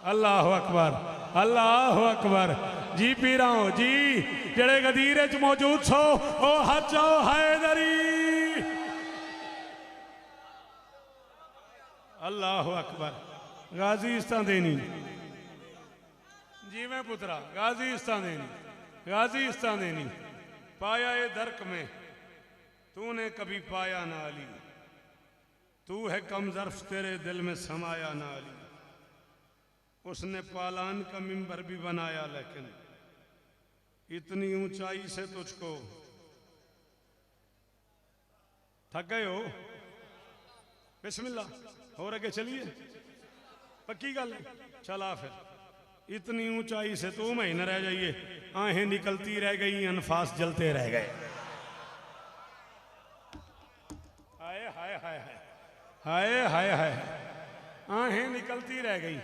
अल्लाह अकबर, अल्लाह Akbar. G P रहा हूं जी, जड़े गदीर च मौजूद सो ओ हाथ जाओ हैदरी। अल्लाह अकबर। गाजी इस्तां देनी जी मैं पुत्रा, गाजी इस्तां देनी, गाजी इस्तां देनी। पाया ये दर्क में तूने कभी पाया ना अली, तू है कम ज़र्फ तेरे दिल में समाया ना अली। उसने पालान का मिंबर भी बनाया लेकिन इतनी ऊंचाई से तुझको थक गए हो। बिस्मिल्लाह हो रखे चलिए, पक्की गल चला फिर। इतनी ऊंचाई से तो मैं ही न रह जाइए, आहें निकलती रह गई, अनफास जलते रह गए। हाय हाय हाय हाय हाय हाय, आहें निकलती रह गई।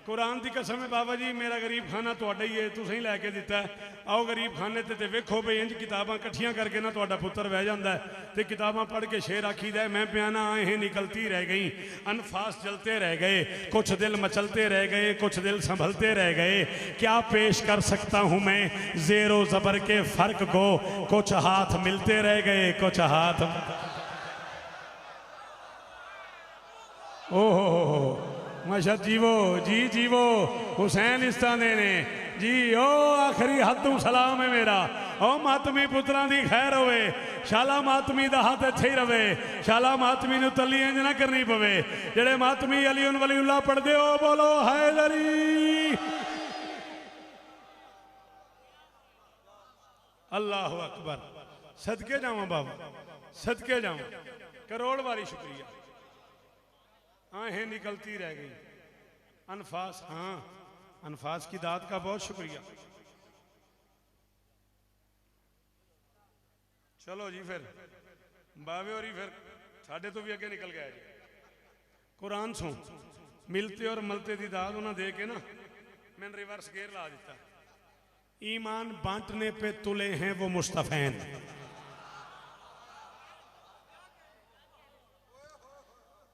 कुरान की कसम है बाबा जी, मेरा गरीब खाना तुहाडा ही है, तुसीं लैके दिता है। आओ गरीब खाने ते वेखो भी इंज किताबां कट्ठियां करके ना तुहाडा पुत्र बह जांदा है ते किताबां पढ़ के शेर आखीदा है। मैं प्याना आहें निकलती रह गई, अनफास जलते रह गए, कुछ दिल मचलते रह गए, कुछ दिल संभलते रह गए। क्या पेश कर सकता हूँ मैं ज़ेरो ज़बर के फ़र्क को, कुछ हाथ मिलते रह गए, कुछ हाथ। ओहो मशद जीवो जी जीवो, हुसैन इस्तां देने जी। ओ आखिरी हत्थों सलाम है मेरा। ओ मातमी पुत्रां दी खैर होवे, शाला मातमी दा हाथ इत्थे ही रवे, शाला मातमी नूं तली इंज ना करनी पवे। जेड़े मातमी अली वलीउल्लाह पढ़दे हो बोलो हैदरी। अल्लाह अकबर। सदके जावां बाबा, सदके जावां, करोड़ बारी शुक्रिया। आहें निकलती रह गई, अनफास, हाँ अनफास की दात का बहुत शुक्रिया। चलो जी फिर बावे और फिर साढ़े तो भी अगे निकल गया जी। कुरान सो मिलते और मलते की दात उन्हें दे के ना मैंने रिवर्स गेयर ला दिता। ईमान बांटने पे तुले हैं वो मुस्तफैन।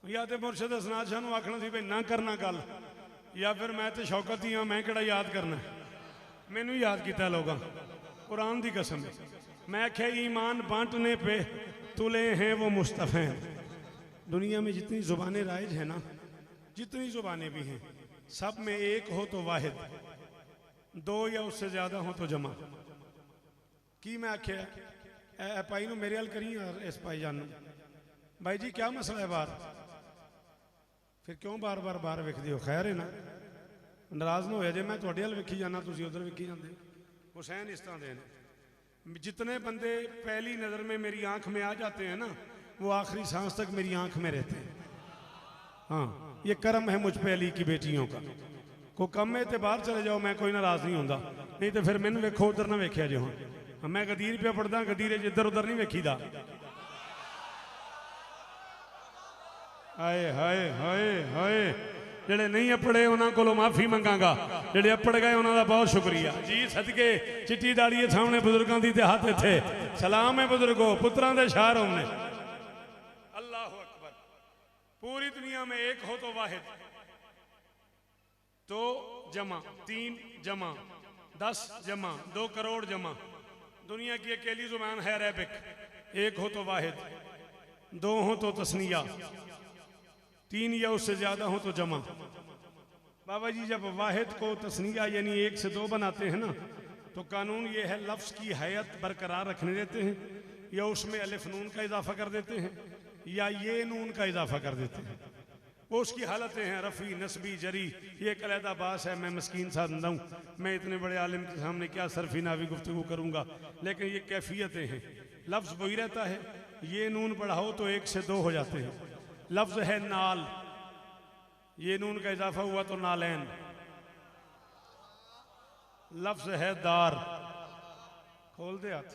या तो मुर्शद हसनात शाह नूं आखना सी भाई ना करना गल, या फिर मैं तो शौकत ही हाँ, मैं किहड़ा याद करना। मैनू याद किया लोगों, कुरान की कसम है। मैं आख्या ईमान बांटने पे तुले हैं वो मुस्तफैन। दुनिया में जितनी ज़ुबानें राइज हैं ना, जितनी ज़ुबानें भी हैं, सब में एक हो तो वाहिद, दो या उससे ज़्यादा हो तो जमा। की मैं आख्या भाई नूं मेरे हाल करी इस भाई जान भाई जी क्या मसला है बाहर, फिर क्यों बार बार बाहर वेखदे हो? खैर है ना, नाराज ना हो जे मैं तुहाडे हल वेखी जाना, तुसीं उधर वेखी जांदे। हुसैन इस तरह दे जितने बंदे पहली नज़र में मेरी आंख में आ जाते हैं ना, वो आखिरी सांस तक मेरी आंख में रहते हैं। हाँ ये करम है मुझ पे अली की बेटियों का। को कम में तो बाहर चले जाओ, मैं कोई नाराज नहीं होंदा, नहीं तो फिर मैनू वेखो उधर ना वेख्या जो। हाँ मैं गदीर पे पढ़दा, गदीर इधर उधर नहीं वेखीदा। हाय हाय हाय हाय। जेड़े नहीं अपड़े उन्होंने को माफ़ी मंगांगा, जेड़े अपड़ गए उन्होंने बहुत शुक्रिया जी। सदके चिट्टी दाड़िए सामने बुजुर्गों की ते हाथ इत्थे सलाम है बुजुर्गो, पुत्रां दे शार होने। अल्लाह अकबर। पूरी दुनिया में एक हो तो वाहिद, दो जमा, तीन जमा, 10 जमा, 2 करोड़ जमा। दुनिया की अकेली जुबान है अरेबिक। एक हो तो वाहिद, दो हो तो तस्निया, तीन या उससे ज्यादा हो तो जमा। बाबा जी जब वाहिद को तस्निया यानी 1 से 2 बनाते हैं ना, तो कानून ये है लफ्ज़ की हैयत बरकरार रखने देते हैं, या उसमें अलिफ नून का इजाफा कर देते हैं, या ये नून का इजाफा कर देते हैं। वो उसकी हालतें हैं रफ़ी नस्बी जरी। ये एक अलहदा बास है, मैं मस्कीन सा बंदा हूँ, मैं इतने बड़े आलिम के सामने क्या सरफी नावी गुफ्तगू करूँगा, लेकिन ये कैफियतें हैं। लफ्ज़ वही रहता है, ये नून बढ़ाओ तो 1 से 2 हो जाते हैं। लफ्ज़ है नाल, ये नून का इजाफा हुआ तो नालैन। लफ्ज़ है दार, खोल दे हाथ,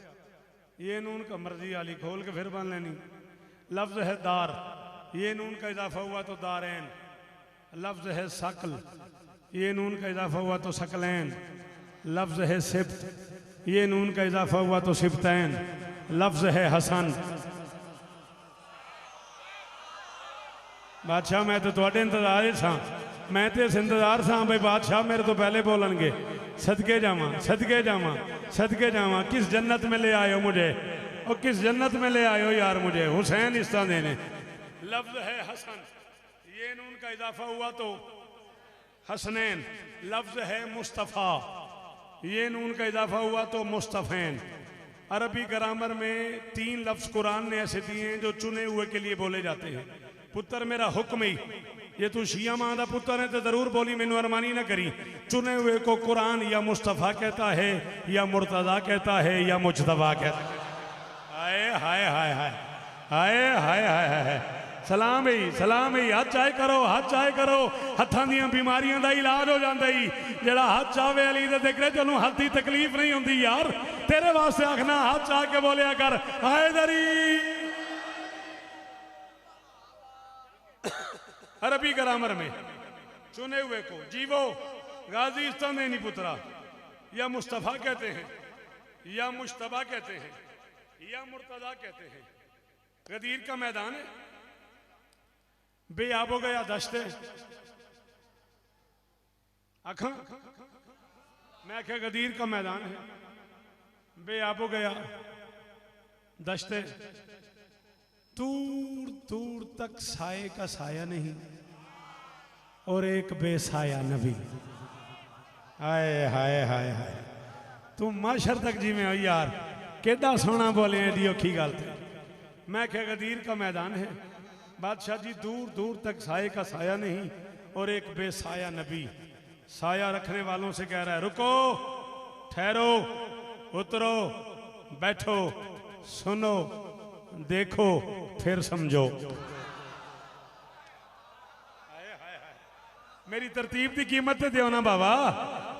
ये नून का मर्जी आली खोल के फिर बांध लेनी। लफ्ज़ है दार, ये नून का इजाफा हुआ तो दारैन। लफ्ज़ है सकल, ये नून का इजाफा हुआ तो सकलैन। लफ्ज़ है सिब्त, ये नून का इजाफा हुआ तो सिब्तैन। लफ्ज़ है हसन। बादशाह मैं तो थोड़े इंतजार था, मैं तो इस इंतजार सा भाई बादशाह मेरे तो पहले बोलनगे सदके जावा सदके जावा सदके जावा। किस जन्नत में ले आयो मुझे, और किस जन्नत में ले आयो यार मुझे। हुसैन इस तरह देने लफ्ज है हसन, ये नून का इजाफा हुआ तो हसनैन। लफ्ज है मुस्तफ़ा, ये नून का इजाफा हुआ तो मुस्तफ़ैन। अरबी ग्रामर में 3 लफ्ज कुरान ने ऐसे दिए हैं जो चुने हुए के लिए बोले जाते हैं। पुत्र मेरा हुक्म ही, ये तू शिया मां दा पुत्र है तो जरूर बोली मैनू अरमानी ना करी। चुने हुए को कुरान या मुस्तफ़ा कहता है, या मुर्तज़ा कहता है, या मुजतबा कहता है। हाय हाय हाय हाय हाय हाय हाय हाय। सलाम ही सलाम ही। हाथ चाहे करो, हाथ चाहे करो। हथां दियां बीमारियां दा इलाज हो जाता ही। जेड़ा हाथ चावे अली दे दिक्रे चलू हाथ की तकलीफ नहीं होंदी यार। तेरे वास्ते आखना हाथ चाह के बोलिया कर हैदरी। अरबी ग्रामर में चुने हुए को जीवो गाजी इस्तानी पुत्रा या मुस्तफ़ा कहते हैं, या मुश्तबा कहते हैं, या मुर्तज़ा कहते हैं। गदीर का मैदान है, बेआब हो गया दश्ते आखा। मैं क्या गदीर का मैदान है, बेआब हो गया दश्ते। दूर दूर तक साये का साया नहीं और एक बेसाया नबी। हाय हाय हाय हाय। तू माशर तक जी में हो यार, केडा सोना बोले एडी औखी गल। मैं क्या गदीर का मैदान है, बादशाह जी दूर दूर तक साये का साया नहीं और एक बेसाया नबी। साया रखने वालों से कह रहा है रुको, ठहरो, उतरो, बैठो, सुनो, देखो, फिर समझो। मेरी तरतीब की कीमत तो दो ना बाबा,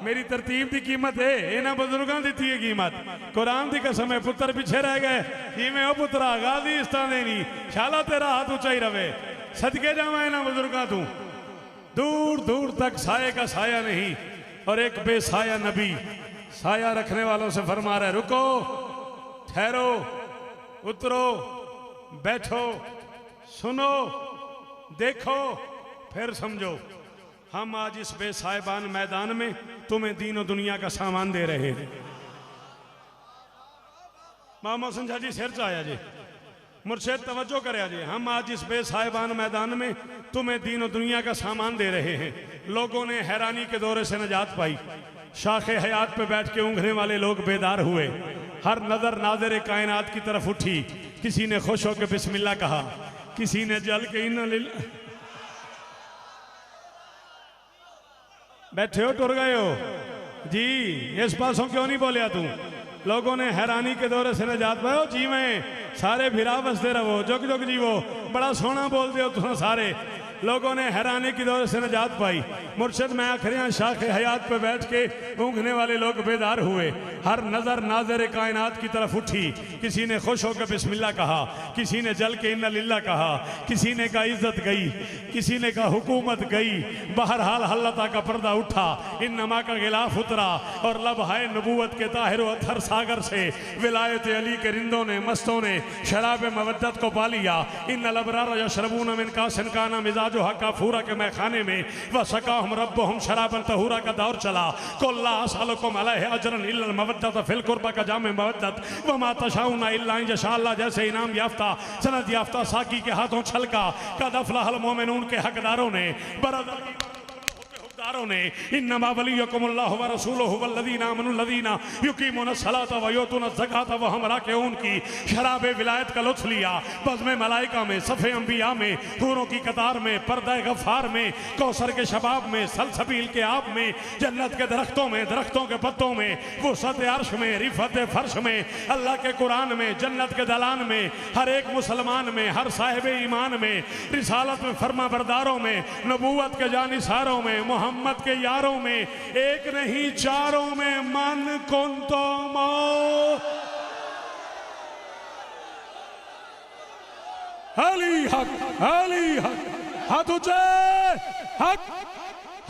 मेरी तरतीब की कीमत है। इन्होंने बुजुर्गों दी थी कीमत। कुरान की कसम है, पुत्र पीछे रह गए जिमें ओ पुत्रा गाजी इस तरह देनी शाला तेरा हाथ ऊंचा ही रवे। सदके जावा इन्होंने बुजुर्गों तू। दूर दूर तक साये का साया नहीं और एक बेसाया नबी। साया रखने वालों से फरमा रहा है रुको, ठहरो, उतरो, बैठो, सुनो, देखो, फिर समझो। हम आज इस बेसाहिबान मैदान में तुम्हें दीन और दुनिया का सामान दे रहे हैं। मामा संझा जी सिर च आया जी, मुर्शेद तवज्जो करे जी। हम आज इस बेसाहिबान मैदान में तुम्हें दीन और दुनिया का सामान दे रहे हैं। लोगों ने हैरानी के दौरे से निजात पाई। शाखे हयात पे बैठ के ऊँघने वाले लोग बेदार हुए। हर नजर नाज़िर कायनात की तरफ उठी। किसी ने खुश होकर बिस्मिल्लाह कहा, किसी ने जल के इन्ना लिल्लाह। बैठे हो, टुर गए हो जी, इस पासों क्यों नहीं बोलिया तू। लोगों ने हैरानी के दौरे से निजात पाओ जी में सारे भिरा बसते रहो, जुग जुग जीवो। बड़ा सोना बोलते हो तुम सारे। लोगों ने हैरानी की दौरे से निजात पाई। मुर्शद मैं आखिर शाखे हयात पे बैठ के ऊँघने वाले लोग बेदार हुए। हर नज़र नाज़िर कायनात की तरफ उठी। किसी ने खुश होकर बिस्मिल्लाह कहा, किसी ने जल के इन्ना लिल्लाह कहा, किसी ने कहा इज्जत गई, किसी ने कहा हुकूमत गई। बहरहाल हल्लता का पर्दा उठा, इन नमा का गिलाफ उतरा और लबहाए नबूवत के ताहिर अथर सागर से विलायत अली के रिंदों ने मस्तों ने शराब मवद्दत को पा लिया। इन लबरार यशरबून मिन कासिन काना मिजाजो हक्का फूरा के मैखाने में व सका हम रब्बो हम शराबन तहूरा का दौर चला। कुल्ला असअलुकुम अलैहि अजरन इल्लल मवद्दत फिल कुर्बा का जाम मवद्दत व मा तशाउना इल्ला इंशाअल्लाह। जैसे इनाम याफ्ता सनद याफ्ता साकी के हाथों छलका। कद अफलहल मोमिनून के हकदारों ने बरदर ने इन्नमा वलियकुमुल्लाहु व रसूलुहु वल्लज़ीना आमनुल्लज़ीना युकीमून सलाता व यूतून ज़काता व हम राकिऊन की शराबे विलायत का लुत्फ़ लिया। बज़्म मलाइका में, सफ़े अंबिया में, हूरों की कतार में, पर्दा गफ़ार में, कौसर के शबाब में, सलसबील के आब में, जन्नत के दरख्तों में, दरख्तों के पत्तों में, वुसअत अर्श में, रिफ़त फर्श में, अल्लाह के कुरान में, जन्नत के दलान में, हर एक मुसलमान में, हर साहिब ईमान में, रिसालत में, फरमा बरदारों में, नबूवत के जानिसारों में, मोहम्मद के यारों में, एक नहीं चारों में। मन कुन तो मो अली हक, अली हक, हाथ ऊंचे, हक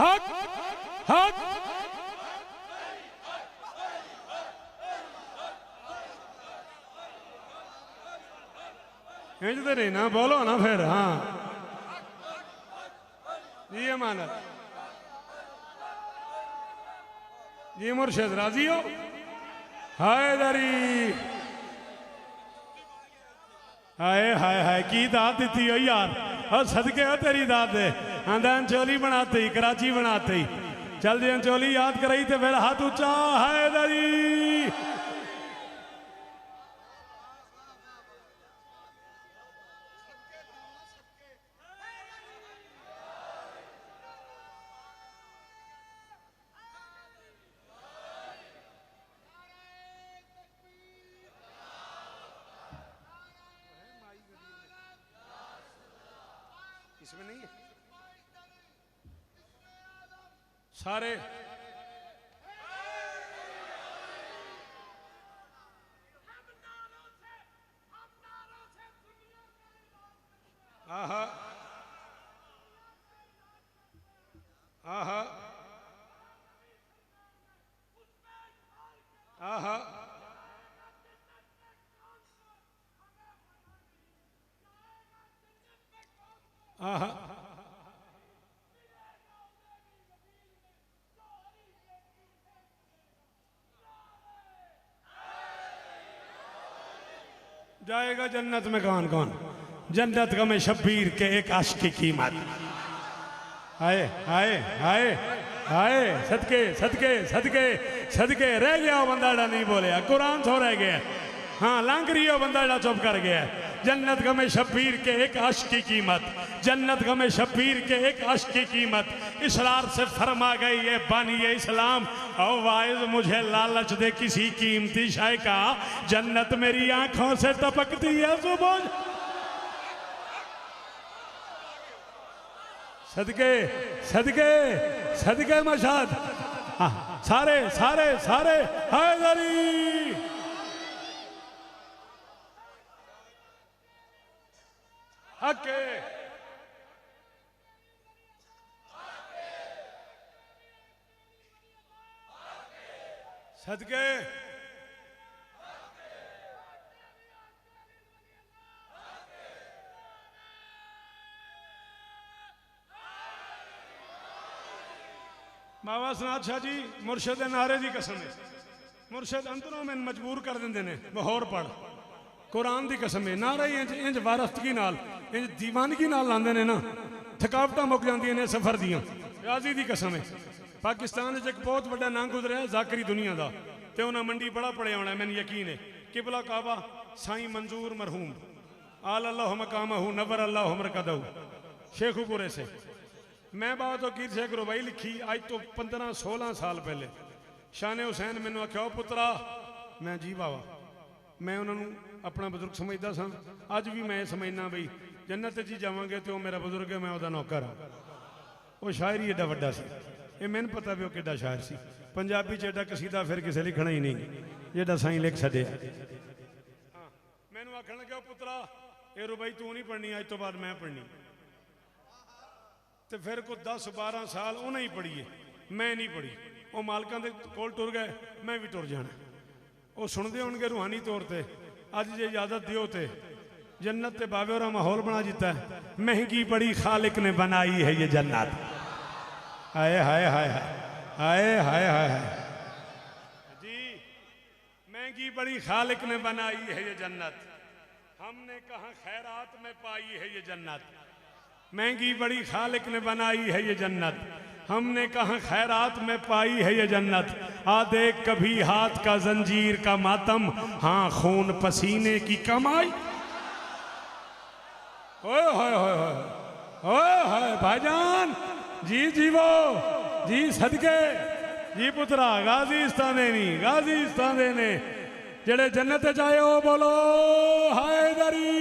हक हक। भेजते नहीं ना, बोलो ना फिर। हाँ ये माना जी मुर्शिद राजी हो? हाय दरी, हाय हाय हाय की दात दी हो यार, और सदके हो तेरी दात दे। आंदा अंचोली बनाते ही, कराची बनाते ही, चल जी अंचोली याद कराई तो फिर हाथ ऊंचा। हाय दरी इसमें नहीं है सारे। आहा आहा आहा आहा जाएगा जन्नत में कौन कौन? जन्नत का में शब्बीर के एक आशिक की कीमत। हाय हाय हाय हाय सदके सदके सदके सदके। रह गया वो बंदा नहीं बोलिया, कुरान सो रह गया। हाँ लंघ रही हो बंदा चुप कर गया। जन्नत का में शब्बीर के एक आशिक की कीमत, जन्नत का में शब्बीर के एक आशिक की कीमत। इसरार से फरमा गई ये बानी इस्लाम, और वाइज मुझे लालच दे किसी कीमती शय का, जन्नत मेरी आंखों से टपकती है सुबह। सदके सदके सदके मशाद। हाँ, सारे सारे सारे हैदरी। हके सदके बाबा सनात शाह जी मुर्शद नारे की कसम है। मुर्शद अंदरों में मजबूर कर देंगे ने बहोर पढ़ कुरान की कसम है। नारे इंज इंज वारफ्तगी नाल इंज दीवानगी नाल लांदे ने ना, थकावट मुक जांदियां ने सफर दियां। गाजी की कसम है। पाकिस्तान एक बहुत बड़ा नाम गुजरिया जाकरी दुनिया का, तो उन्हें मंडी बड़ा पढ़िया होना, मैंने यकीन है। किबला काबा साईं मंजूर मरहूम आल अल्लाह मकामहू नवर अल्लाह मरकदहू शेखुपुरे से। मैं बात वकील शेख रुबाई लिखी आज तो 15-16 साल पहले। शाने हुसैन मैनू आख्या पुत्रा, मैं जी बाबा, मैं उन्होंने अपना बजुर्ग समझता सा, अज भी मैं समझना बई जन्नत जी जावांगे तो मेरा बजुर्ग है, मैं वह नौकर हाँ। वो शायर ही एडा वड्डा सी, ये मैंने पता भी वो किड्डा शायर सी। पंजाबी च एडा कसीदा फिर किसी लिखना ही नहीं जेड़ा साईं लिख छड्या। हाँ मैनू आखन लग्या पुत्रा ये रुबाई तू नहीं पढ़नी, अज तो बाद मैं पढ़नी। तो फिर को 10-12 साल उन्हें ही पढ़ी है, मैं नहीं पढ़ी। वो मालकां दे कोल टुर गए, मैं भी टुर जाना। वो सुनते होंगे रूहानी तौर पर, अज जे इजाजत दियो तो जन्नत के बाबे और माहौल बना जीता है। महंगी बड़ी खालिक ने बनाई है ये जन्नत। हाय हाय हाय हाय हाय हाय जी, महंगी बड़ी खालिक ने बनाई है ये जन्नत, हमने कहा खैरात में पाई है ये जन्नत। महंगी बड़ी खालिक ने बनाई है ये जन्नत, हमने कहा खैरात में पाई है ये जन्नत। आ देख कभी हाथ का जंजीर का मातम, हाँ खून पसीने की कमाई। ओए होए होए होए होए भाईजान जी जीवो जी सदके जी पुत्रा गाजीस्तान देनी गाजीस्तान देने जेड़े जन्नत जाए हो बोलो हैदरी।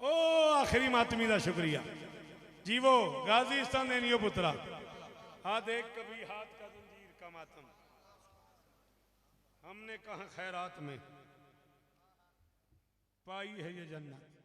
ओ आखिरी मातमी का शुक्रिया जीवो गाजीस्तान देनी हो पुत्रा। आ देख कभी हाथ का जंजीर का मातम, हमने कहा खैरात में पाई है ये जन्नत।